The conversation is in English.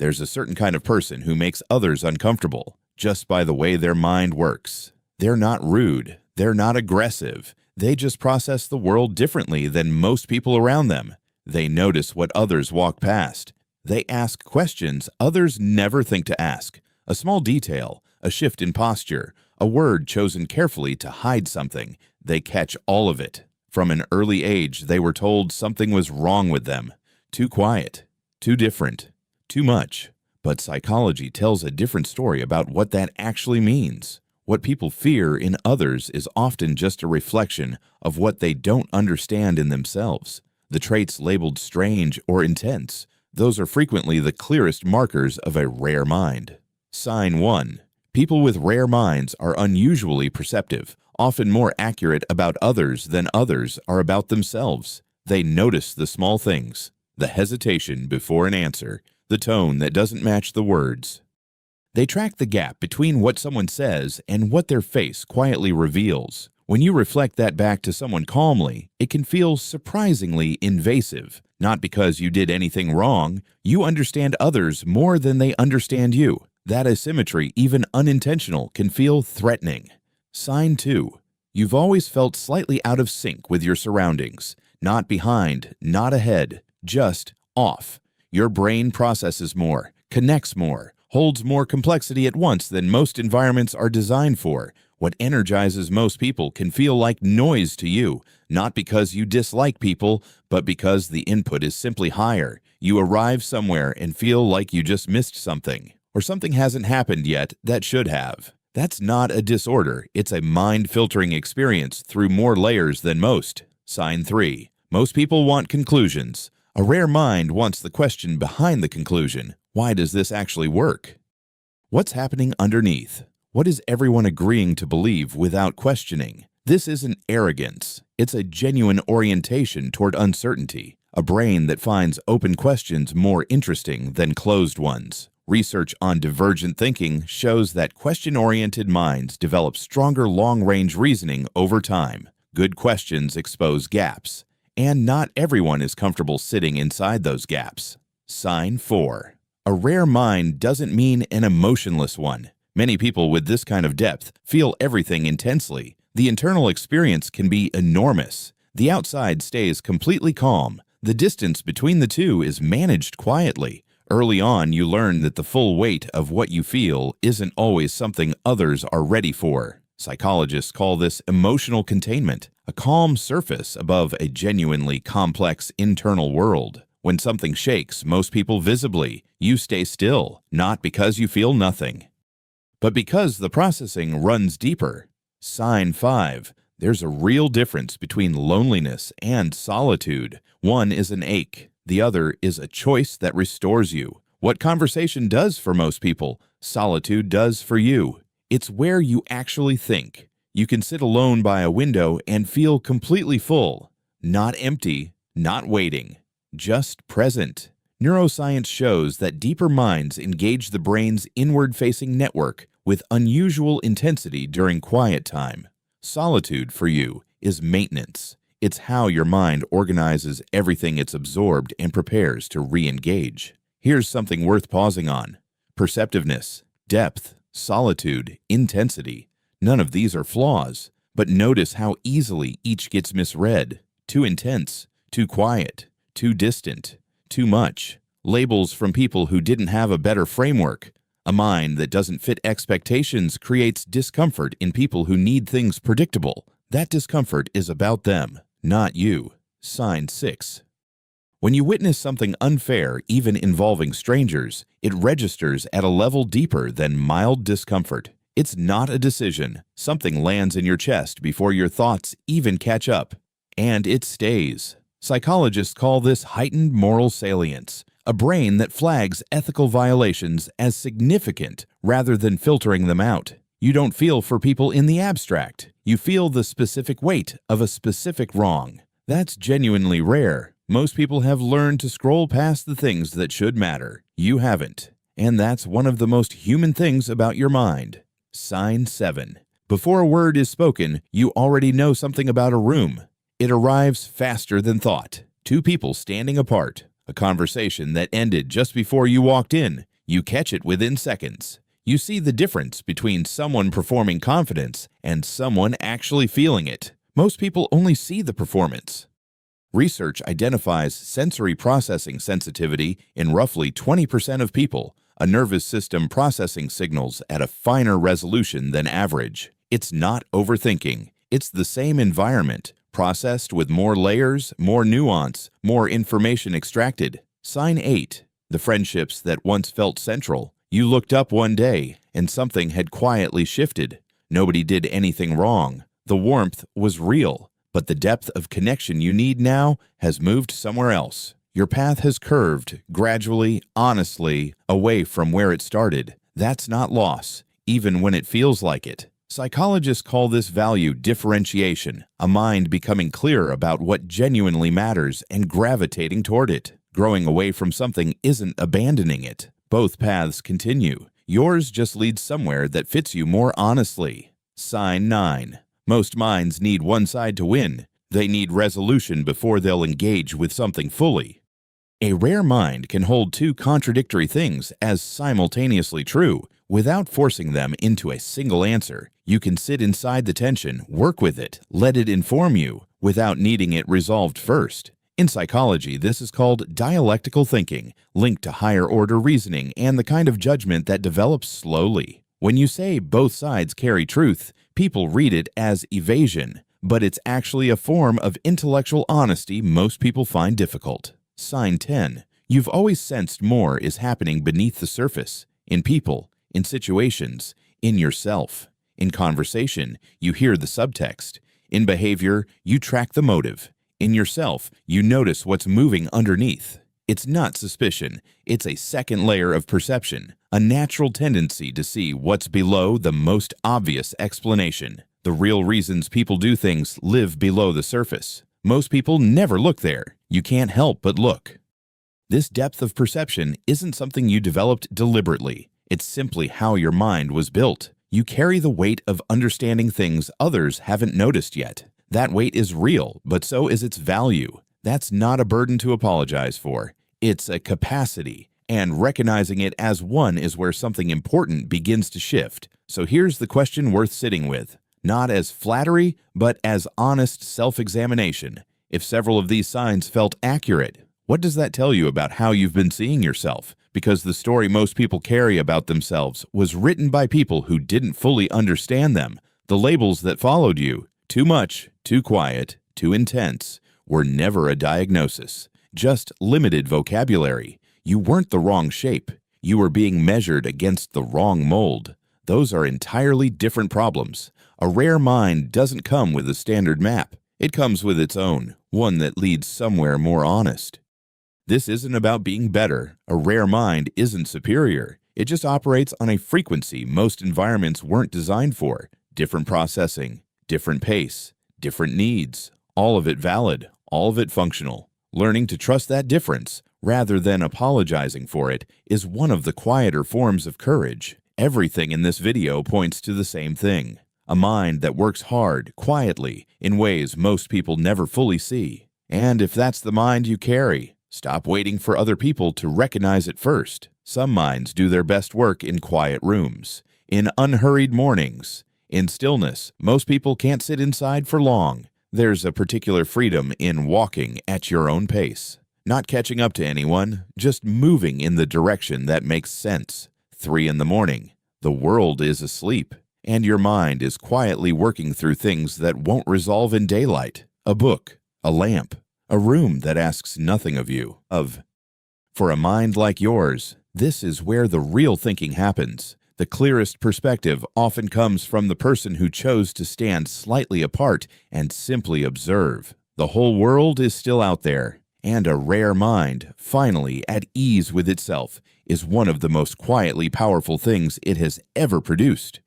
There's a certain kind of person who makes others uncomfortable just by the way their mind works. They're not rude. They're not aggressive. They just process the world differently than most people around them. They notice what others walk past. They ask questions others never think to ask. A small detail, a shift in posture, a word chosen carefully to hide something. They catch all of it. From an early age, they were told something was wrong with them. Too quiet, too different, too much. But psychology tells a different story about what that actually means. What people fear in others is often just a reflection of what they don't understand in themselves. The traits labeled strange or intense, those are frequently the clearest markers of a rare mind. Sign 1. People with rare minds are unusually perceptive, often more accurate about others than others are about themselves. They notice the small things, the hesitation before an answer, the tone that doesn't match the words. They track the gap between what someone says and what their face quietly reveals. When you reflect that back to someone calmly, it can feel surprisingly invasive. Not because you did anything wrong, you understand others more than they understand you. That asymmetry, even unintentional, can feel threatening. Sign 2. You've always felt slightly out of sync with your surroundings. Not behind, not ahead, just off. Your brain processes more, connects more, holds more complexity at once than most environments are designed for. What energizes most people can feel like noise to you, not because you dislike people, but because the input is simply higher. You arrive somewhere and feel like you just missed something, or something hasn't happened yet that should have. That's not a disorder, it's a mind-filtering experience through more layers than most. Sign 3. Most people want conclusions. A rare mind wants the question behind the conclusion. Why does this actually work? What's happening underneath? What is everyone agreeing to believe without questioning? This isn't arrogance. It's a genuine orientation toward uncertainty, a brain that finds open questions more interesting than closed ones. Research on divergent thinking shows that question-oriented minds develop stronger long-range reasoning over time. Good questions expose gaps, and not everyone is comfortable sitting inside those gaps. Sign 4. A rare mind doesn't mean an emotionless one. Many people with this kind of depth feel everything intensely. The internal experience can be enormous. The outside stays completely calm. The distance between the two is managed quietly. Early on, you learn that the full weight of what you feel isn't always something others are ready for. Psychologists call this emotional containment, a calm surface above a genuinely complex internal world. When something shakes most people visibly, you stay still, not because you feel nothing, but because the processing runs deeper. Sign 5. There's a real difference between loneliness and solitude. One is an ache. The other is a choice that restores you. What conversation does for most people, solitude does for you. It's where you actually think. You can sit alone by a window and feel completely full. Not empty, not waiting, just present. Neuroscience shows that deeper minds engage the brain's inward-facing network with unusual intensity during quiet time. Solitude for you is maintenance. It's how your mind organizes everything it's absorbed and prepares to re-engage. Here's something worth pausing on. Perceptiveness, depth, solitude, intensity. None of these are flaws, but notice how easily each gets misread. Too intense, too quiet, too distant, too much. Labels from people who didn't have a better framework. A mind that doesn't fit expectations creates discomfort in people who need things predictable. That discomfort is about them, not you. Sign 6. When you witness something unfair, even involving strangers, it registers at a level deeper than mild discomfort. It's not a decision. Something lands in your chest before your thoughts even catch up. And it stays. Psychologists call this heightened moral salience. A brain that flags ethical violations as significant rather than filtering them out. You don't feel for people in the abstract. You feel the specific weight of a specific wrong. That's genuinely rare. Most people have learned to scroll past the things that should matter. You haven't. And that's one of the most human things about your mind. Sign 7. Before a word is spoken, you already know something about a room. It arrives faster than thought. Two people standing apart. A conversation that ended just before you walked in. You catch it within seconds. You see the difference between someone performing confidence and someone actually feeling it. Most people only see the performance. Research identifies sensory processing sensitivity in roughly 20% of people, a nervous system processing signals at a finer resolution than average. It's not overthinking. It's the same environment, processed with more layers, more nuance, more information extracted. Sign 8. The friendships that once felt central. You looked up one day, and something had quietly shifted. Nobody did anything wrong. The warmth was real, but the depth of connection you need now has moved somewhere else. Your path has curved, gradually, honestly, away from where it started. That's not loss, even when it feels like it. Psychologists call this value differentiation, a mind becoming clear about what genuinely matters and gravitating toward it. Growing away from something isn't abandoning it. Both paths continue. Yours just leads somewhere that fits you more honestly. Sign 9. Most minds need one side to win. They need resolution before they'll engage with something fully. A rare mind can hold two contradictory things as simultaneously true without forcing them into a single answer. You can sit inside the tension, work with it, let it inform you without needing it resolved first. In psychology, this is called dialectical thinking, linked to higher-order reasoning and the kind of judgment that develops slowly. When you say both sides carry truth, people read it as evasion, but it's actually a form of intellectual honesty most people find difficult. Sign 10. You've always sensed more is happening beneath the surface, in people, in situations, in yourself. In conversation, you hear the subtext. In behavior, you track the motive. In yourself, you notice what's moving underneath. It's not suspicion, it's a second layer of perception, a natural tendency to see what's below the most obvious explanation. The real reasons people do things live below the surface. Most people never look there. You can't help but look. This depth of perception isn't something you developed deliberately. It's simply how your mind was built. You carry the weight of understanding things others haven't noticed yet. That weight is real, but so is its value. That's not a burden to apologize for. It's a capacity, and recognizing it as one is where something important begins to shift. So here's the question worth sitting with. Not as flattery, but as honest self-examination. If several of these signs felt accurate, what does that tell you about how you've been seeing yourself? Because the story most people carry about themselves was written by people who didn't fully understand them. The labels that followed you, too much, too quiet, too intense, were never a diagnosis, just limited vocabulary. You weren't the wrong shape. You were being measured against the wrong mold. Those are entirely different problems. A rare mind doesn't come with a standard map. It comes with its own, one that leads somewhere more honest. This isn't about being better. A rare mind isn't superior. It just operates on a frequency most environments weren't designed for. Different processing, different pace, different needs. All of it valid, all of it functional. Learning to trust that difference, rather than apologizing for it, is one of the quieter forms of courage. Everything in this video points to the same thing. A mind that works hard, quietly, in ways most people never fully see. And if that's the mind you carry, stop waiting for other people to recognize it first. Some minds do their best work in quiet rooms, in unhurried mornings, in stillness. Most people can't sit inside for long. There's a particular freedom in walking at your own pace. Not catching up to anyone, just moving in the direction that makes sense. 3 in the morning. The world is asleep, and your mind is quietly working through things that won't resolve in daylight. A book, a lamp, a room that asks nothing of you. For a mind like yours, this is where the real thinking happens. The clearest perspective often comes from the person who chose to stand slightly apart and simply observe. The whole world is still out there, and a rare mind, finally at ease with itself, is one of the most quietly powerful things it has ever produced.